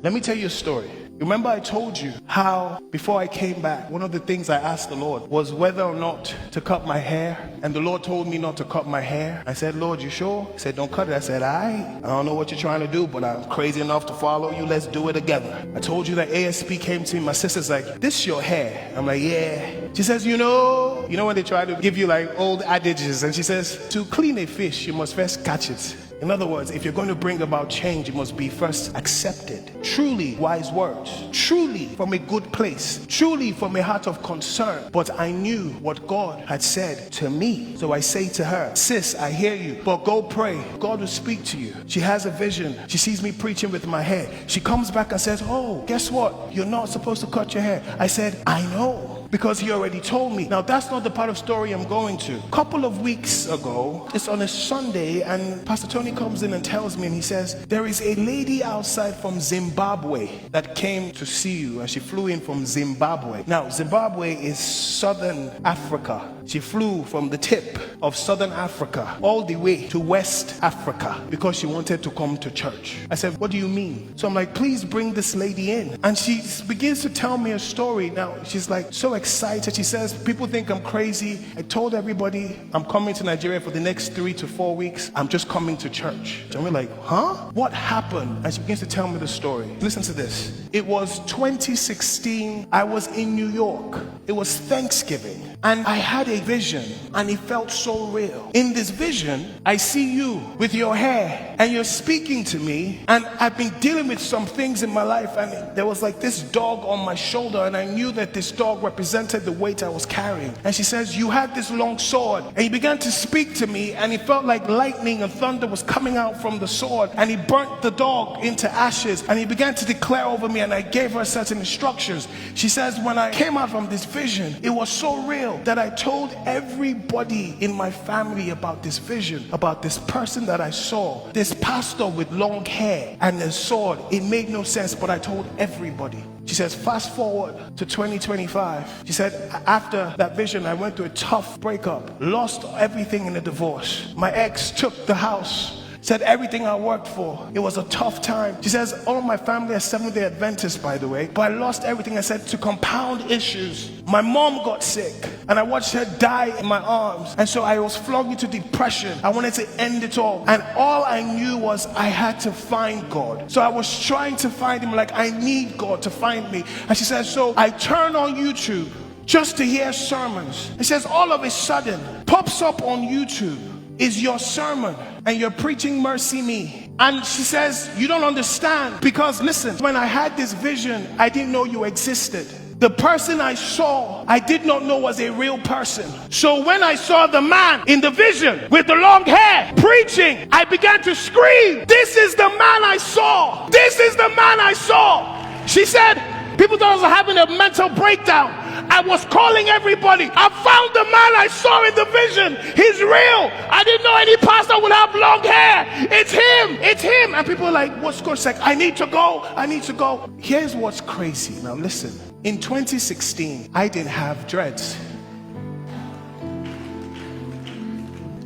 Let me tell you a story. Remember I told you how before I came back, one of the things I asked the Lord was whether or not to cut my hair. And the Lord told me not to cut my hair. I said, Lord, you sure? He said, don't cut it. I said, I don't know what you're trying to do, but I'm crazy enough to follow you. Let's do it together. I told you that ASP came to me. My sister's like, this your hair? I'm like, yeah. She says, you know when they try to give you like old adages, and she says, to clean a fish, you must first catch it. In other words, if you're going to bring about change, it must be first accepted. Truly wise words, truly from a good place, truly from a heart of concern. But I knew what God had said to me. So I say to her, sis, I hear you, but go pray. God will speak to you. She has a vision. She sees me preaching with my hair. She comes back and says, oh, guess what? You're not supposed to cut your hair. I said, I know. Because he already told me. Now that's not the part of story I'm going to. A couple of weeks ago, it's on a Sunday, and Pastor Tony comes in and tells me, and he says, there is a lady outside from Zimbabwe that came to see you, and she flew in from Zimbabwe. Now Zimbabwe is southern Africa. She flew from the tip of southern Africa all the way to West Africa because she wanted to come to church. I said, what do you mean? So I'm like, please bring this lady in. And she begins to tell me a story. Now she's like so excited. She says, people think I'm crazy. I told everybody I'm coming to Nigeria for the next 3 to 4 weeks. I'm just coming to church. And we're like, huh? What happened? And she begins to tell me the story. Listen to this. It was 2016. I was in New York. It was Thanksgiving. And I had a vision, and it felt so real. In this vision, I see you with your hair, and you're speaking to me, and I've been dealing with some things in my life, and there was like this dog on my shoulder, and I knew that this dog represented the weight I was carrying. And she says, you had this long sword, and you began to speak to me, and it felt like lightning and thunder was coming out from the sword, and he burnt the dog into ashes, and he began to declare over me, and I gave her certain instructions. She says, when I came out from this vision, it was so real that I told everybody in my family about this vision, about this person that I saw, this pastor with long hair and a sword. It made no sense, but I told everybody. She says, fast forward to 2025. She said, after that vision, I went through a tough breakup, lost everything in a divorce. My ex took the house, said everything I worked for. It was a tough time. She says, all my family are Seventh-day Adventists, by the way, but I lost everything. I said, to compound issues, my mom got sick, and I watched her die in my arms. And so I was flogged into depression. I wanted to end it all. And all I knew was I had to find God. So I was trying to find him, like, I need God to find me. And she says, so I turned on YouTube just to hear sermons. It says, all of a sudden, pops up on YouTube is your sermon, and you're preaching Mercy Me. And she says, you don't understand, because listen, when I had this vision, I didn't know you existed. The person I saw, I did not know was a real person. So when I saw the man in the vision with the long hair preaching, I began to scream, this is the man I saw. This is the man I saw. She said, people thought I was having a mental breakdown. I was calling everybody. I found the man I saw in the vision. He's real. I didn't know any pastor would have long hair. It's him. It's him. And people are like, what's going on? Like, I need to go. I need to go. Here's what's crazy. Now listen. In 2016, I didn't have dreads.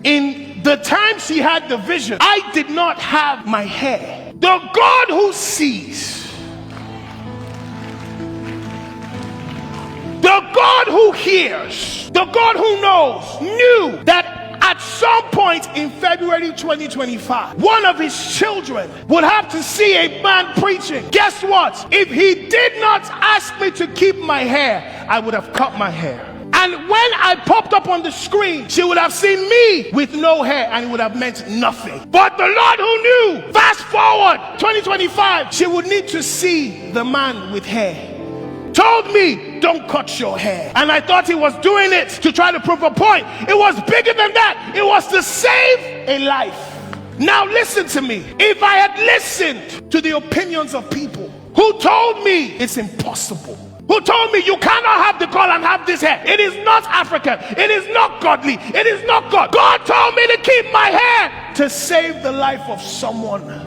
In the time she had the vision, I did not have my hair. The God who sees, the God who hears, the God who knows, knew that at some point in February 2025, one of his children would have to see a man preaching. Guess what? If he did not ask me to keep my hair, I would have cut my hair. And when I popped up on the screen, she would have seen me with no hair, and it would have meant nothing. But the Lord who knew, fast forward 2025, she would need to see the man with hair, told me, don't cut your hair. And I thought he was doing it to try to prove a point. It was bigger than that. It was to save a life. Now listen to me. If I had listened to the opinions of people who told me it's impossible, who told me you cannot have the call and have this hair, it is not African, it is not godly, it is not God. God told me to keep my hair to save the life of someone.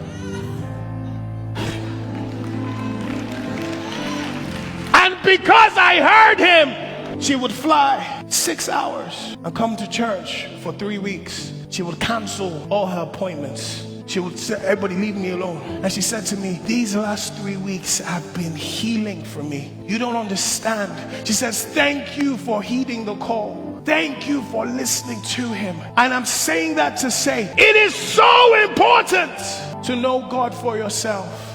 And because I heard him, she would fly 6 hours and come to church for 3 weeks. She would cancel all her appointments. she would say, everybody leave me alone. And she said to me, these last 3 weeks have been healing for me. You don't understand. She says, thank you for heeding the call. Thank you for listening to him. And I'm saying that to say, it is so important to know God for yourself.